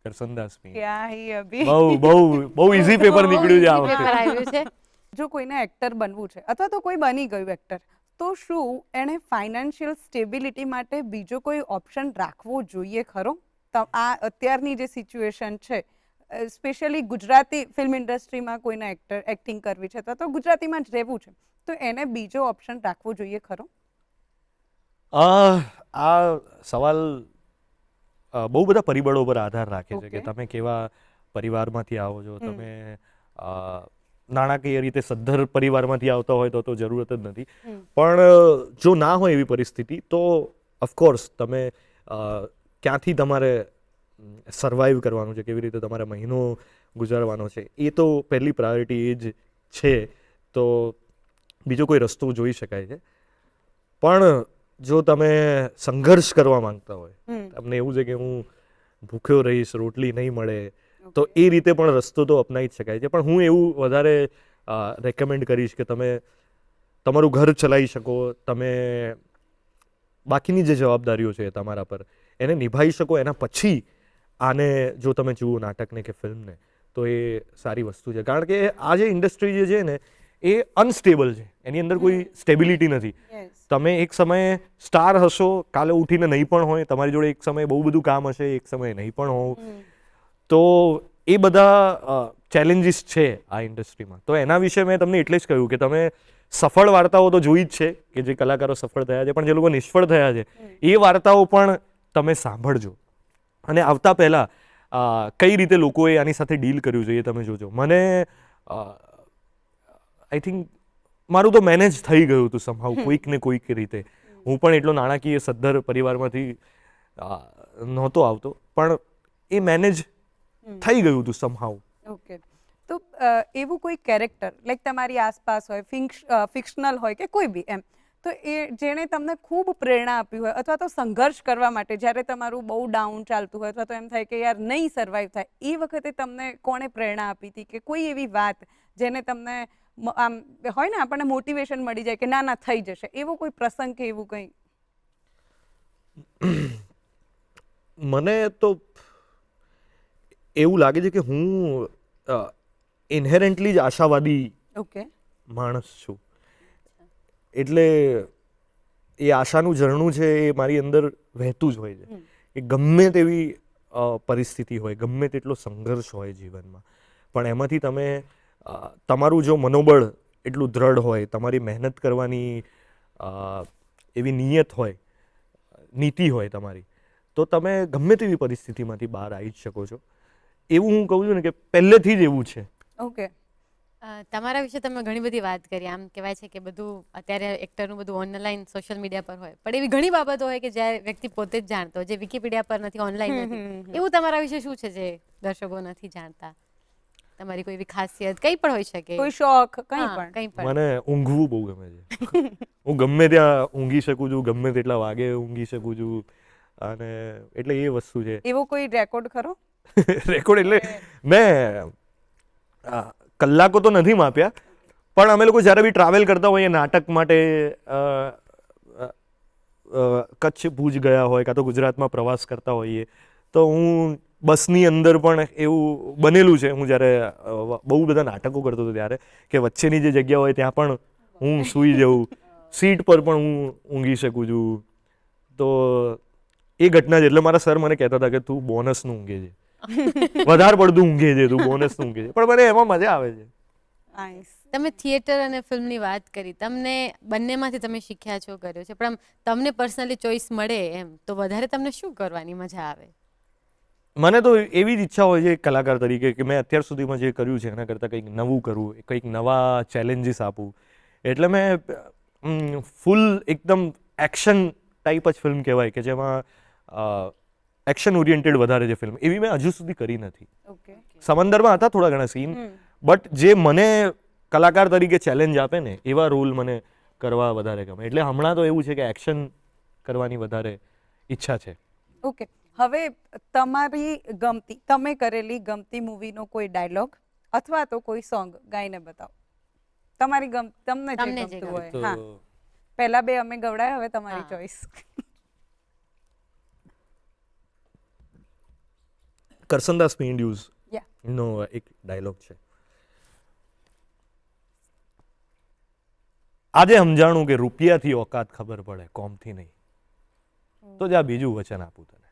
કરસનદાસ મી. ક્યા હી અભી. બહુ ઈઝી પેપર નીકળ્યું છે આ પેપર વખતે. આવ્યું છે. જો કોઈને એક્ટર બનવું છે અથવા તો કોઈ બની ગયું એક્ટર, તો શું એણે ફાઇનાન્શિયલ સ્ટેબિલિટી માટે બીજો કોઈ ઓપ્શન રાખવો જોઈએ ખરો? આ અત્યારની જે સિચ્યુએશન છે, સ્પેશિયલી ગુજરાતી ફિલ્મ ઇન્ડસ્ટ્રીમાં કોઈને એક્ટિંગ કરવી છે અથવા તો ગુજરાતીમાં જ રહેવું છે, તો એને બીજો ઓપ્શન રાખવો જોઈએ ખરો? આ સવાલ બહુ બધા પરિબળો પર આધાર રાખે છે કે Okay. તમે કેવા પરિવારમાંથી આવો છો. તમે નાણાકીય રીતે સદ્ધર પરિવારમાંથી આવતા હોય તો જરૂરત જ નથી. પણ જો ના હોય એવી પરિસ્થિતિ તો ઓફકોર્સ તમે ક્યાંથી તમારે સર્વાઈવ કરવાનું છે, કેવી રીતે તમારે મહિનો ગુજારવાનો છે, એ તો પહેલી પ્રાયોરિટી એ જ છે. તો બીજો કોઈ રસ્તો જોઈ શકાય છે. પણ જો તમે સંઘર્ષ કરવા માંગતા હોય, તમને એવું છે કે હું ભૂખ્યો રહીશ, રોટલી નહીં મળે, તો એ રીતે પણ રસ્તો તો અપનાવી જ શકાય છે. પણ હું એવું વધારે રેકમેન્ડ કરીશ કે તમે તમારું ઘર ચલાવી શકો, તમે બાકીની જે જવાબદારીઓ છે તમારા પર એને નિભાવી શકો, એના પછી આને જો તમે જુઓ નાટકને કે ફિલ્મને, તો એ સારી વસ્તુ છે. કારણ કે આ જે ઇન્ડસ્ટ્રી જે છે ને એ અનસ્ટેબલ છે, એની અંદર કોઈ સ્ટેબિલિટી નથી. તમે એક સમયે સ્ટાર હશો, કાલે ઉઠીને નહીં પણ હોય, તમારી જોડે એક સમયે બહુ બધું કામ હશે, એક સમયે નહીં પણ હોવ. તો એ બધા ચેલેન્જીસ છે આ ઇન્ડસ્ટ્રીમાં. તો એના વિશે મેં તમને એટલે જ કહ્યું કે તમે સફળ વાર્તાઓ તો જોઈ જ છે કે જે કલાકારો સફળ થયા છે, પણ જે લોકો નિષ્ફળ થયા છે એ વાર્તાઓ પણ તમે સાંભળજો. અને આવતા પહેલાં કઈ રીતે લોકોએ આની સાથે ડીલ કર્યું છે એ તમે જોજો. મને આઈ થિંક મારું તો મેનેજ થઈ ગયું હતું સમહાઉ કોઈક ને કોઈક રીતે. હું પણ એટલો નાણાકીય સદ્ધર પરિવારમાંથી નહોતો આવતો, પણ એ મેનેજ થઈ ગયું હતું સમહાઉ. ઓકે. તો એવું કોઈ કેરેક્ટર લાઈક તમારી આસપાસ હોય, ફિક્શનલ હોય કે કોઈ બી એમ, તો એ જેણે તમને ખૂબ પ્રેરણા આપી હોય અથવા તો સંઘર્ષ કરવા માટે જ્યારે તમારું બહુ ડાઉન ચાલતું હોય અથવા તો એમ થાય કે યાર નહીં સર્વાઈવ થાય, એ વખતે તમને કોણે પ્રેરણા આપી હતી કે કોઈ એવી વાત જેને તમને આમ હોય ને આપણને મોટિવેશન મળી જાય કે ના ના થઈ જશે, એવો કોઈ પ્રસંગ કે એવું કંઈ? મને તો એવું લાગે છે કે હું ઇન્હેરન્ટલી જ આશાવાદી ઓકે. માણસ છું. એટલે એ આશાનું ઝરણું છે એ મારી અંદર વહેતું જ હોય છે. એ ગમે તેવી પરિસ્થિતિ હોય, ગમે તેટલો સંઘર્ષ હોય જીવનમાં, પણ એમાંથી તમે તમારું જો મનોબળ એટલું દ્રઢ હોય, તમારી મહેનત કરવાની એવી નિયત હોય, નીતિ હોય તમારી, તો તમે ગમે તેવી પરિસ્થિતિમાંથી બહાર આવી જ શકો છો. એવું હું કહું છું ને કે પહેલેથી જ એવું છે. ઓકે. તમારા વિશે તમે ઘણી બધી વાત કરી. આમ કહેવાય છે કે બધું અત્યારે એક્ટરનું બધું ઓનલાઈન સોશિયલ મીડિયા પર હોય, પણ એવી ઘણી બાબતો હોય કે જ્યારે વ્યક્તિ પોતે જ જાણતો, જે વિકીપીડિયા પર નથી, ઓનલાઈન નથી. એવું તમારા વિશે શું છે જે દર્શકો નથી જાણતા? તમારી કોઈ એવી ખાસિયત કંઈ પણ હોઈ શકે, કોઈ શોખ, કંઈ હા, પણ? કંઈ પણ. મને ઊંઘવું બહુ ગમે છે. હું ગમે ત્યાં ઊંઘી શકું છું, ગમે તેટલા વાગે ઊંઘી શકું છું. અને એટલે એ વસ્તુ છે. એવો કોઈ રેકોર્ડ ખરો? રેકોર્ડ એટલે મેં કલાકો તો નથી માપ્યા, પણ અમે લોકો જ્યારે બી ટ્રાવેલ કરતા હોઈએ નાટક માટે, કચ્છ ભુજ ગયા હોય કાં તો ગુજરાતમાં પ્રવાસ કરતા હોઈએ, તો હું બસની અંદર પણ એવું બનેલું છે. હું જ્યારે બહુ બધા નાટકો કરતો હતો ત્યારે કે વચ્ચેની જે જગ્યા હોય ત્યાં પણ હું સૂઈ જાઉં, સીટ પર પણ હું ઊંઘી શકું છું. તો એ ઘટના છે. એટલે મારા સર મને કહેતા હતા કે તું બોનસનું ઊંઘે છે, વધારે પડતું ઊંઘે છે તું, બોનસનું ઊંઘે છે. પણ મને એમાં મજા આવે છે. નાઈસ. તમે થિયેટર અને ફિલ્મની વાત કરી, તમને બંનેમાંથી તમે શીખ્યા છો, કર્યો છે, પણ તમને પર્સનલી ચોઈસ મળે એમ તો વધારે તમને શું કરવાની મજા આવે? મને તો એવી જ ઈચ્છા હોય છે એક કલાકાર તરીકે કે મેં અત્યાર સુધીમાં જે કર્યું છે એના કરતાં કંઈક નવું કરવું, કંઈક નવા ચેલેન્જીસ આપું. એટલે મેં ફૂલ એકદમ એક્શન ટાઈપ જ ફિલ્મ કહેવાય કે જેમાં એક્શન ઓરિએન્ટેડ વધારે છે ફિલ્મ, એવી મેં હજુ સુધી કરી નથી. ઓકે. સમંદરમાં હતા થોડા ઘણા સીન, બટ જે મને કલાકાર તરીકે ચેલેન્જ આપે ને એવા રોલ મને કરવા વધારે ગમે. એટલે હમણાં તો એવું છે કે એક્શન કરવાની વધારે ઈચ્છા છે. ઓકે, હવે તમારી ગમતી, તમે કરેલી ગમતી મૂવીનો કોઈ ડાયલોગ અથવા તો કોઈ સોંગ ગાઈને બતાવો. તમારી તમને જે તમને જે ગમતું હોય. તો હા, પહેલા બે અમે ગવડાય, હવે તમારી હા. ચોઈસ. કરસનદાસ પેંડ્યુઝ યા નો એક ડાયલોગ છે. આજે સમજાણું કે રૂપિયાથી ઓકાત ખબર પડે, કોમથી નહીં. તો જા બીજું વચન આપું તને.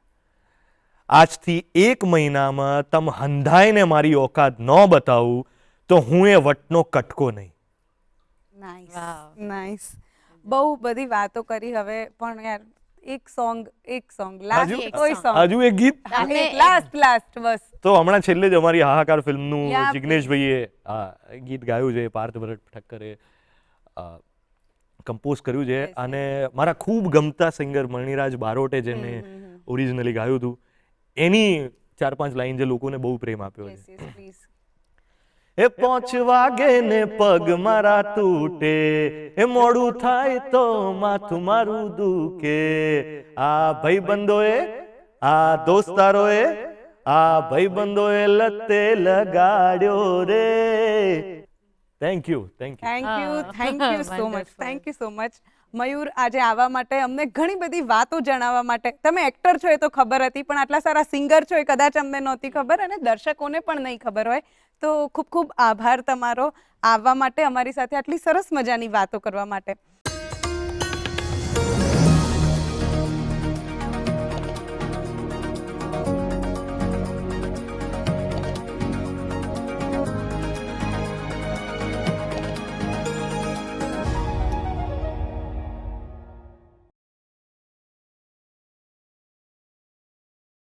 આજથી 1 મહિનામાં તમ હંધાઈને મારી ઓકાત ન બતાવું તો હું એ વટનો કટકો નહીં. Nice Wow. નાઈસ. બહુ બધી વાતો કરી, હવે પણ યાર એક સોંગ લાસ્ટ, હજુ? કોઈ સોંગ હજુ એક ગીત લાસ્ટ બસ. તો હમણાં છેલ્લે જ અમારી હાહાકાર ફિલ્મનું Yeah, જિગ્નેશભાઈએ ગીત ગાયું છે, પાર્થ ભરત ઠક્કરે કમ્પોઝ કર્યું છે. Yes, અને મારા ખૂબ ગમતા સિંગર મણિરાજ બારોટે જેને ઓરિજિનલી ગાયું હતું, એની 4-5 લાઈન જે લોકોને બહુ પ્રેમ આપ્યો યસ છે. Yes please. એ 5 વાગે ને પગ મારા તૂટે, એ મોડું થાય તો માથું મારું દુખે, આ ભાઈબંધોએ, આ દોસ્તારોએ, આ ભાઈબંધોએ લતે લગાડ્યો રે. Thank you so Wonderful. Much, thank you so much Mayur, આજે આવવા માટે, અમને ઘણી બધી વાતો જણાવવા માટે. તમે એક્ટર છો એ તો ખબર હતી, પણ આટલા સારા સિંગર છો એ કદાચ અમને નહોતી ખબર, અને દર્શકોને પણ નહીં ખબર હોય. તો ખૂબ ખૂબ આભાર તમારો આવવા માટે, અમારી સાથે આટલી સરસ મજાની વાતો કરવા માટે.